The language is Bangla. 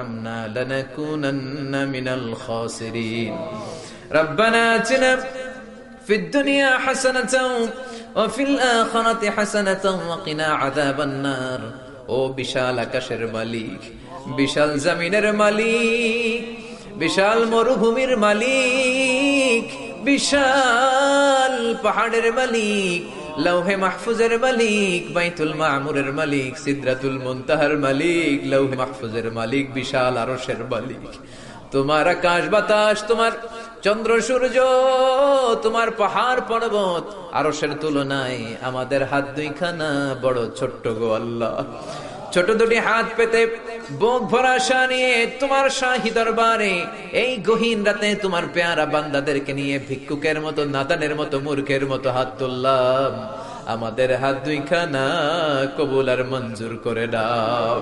তারহামনা লানাকুনান্না মিনাল খাসিরিন। রব্বানা আতিনা ফিদ দুনিয়া হাসানাতাও ওয়া ফিল আখিরাতি হাসানাতাও ওয়া কিনা আযাবান নার। ও বিশাল আকাশের মালিক, বিশাল জমিনের মালিক, বিশাল মরুভূমির মালিক, বিশাল পাহাড়ের মালিক, লৌহে মাহফুজের মালিক, বাইতুল মামুরের মালিক, সিদরাতুল মুনতাহার মালিক, লৌহে মাহফুজের মালিক, বিশাল আরশের মালিক। তোমার আকাশ বাতাস, তোমার চন্দ্র সূর্য, তোমার পাহাড় পর্বত আরশের তুলনায় আমাদের হাত দুইখানা বড় ছোট্ট গো আল্লাহ। ছোট দুটি হাত পেতে বুক ভরা আশা নিয়ে তোমার শাহী দরবারে এই গহীন রাতে তোমার পেয়ারা বান্দাদেরকে নিয়ে ভিক্ষুকের মতো, নাদানের মতো, মূর্খের মতো হাত তুললাম। আমাদের হাত দুইখানা কবুল আর মঞ্জুর করে দাও।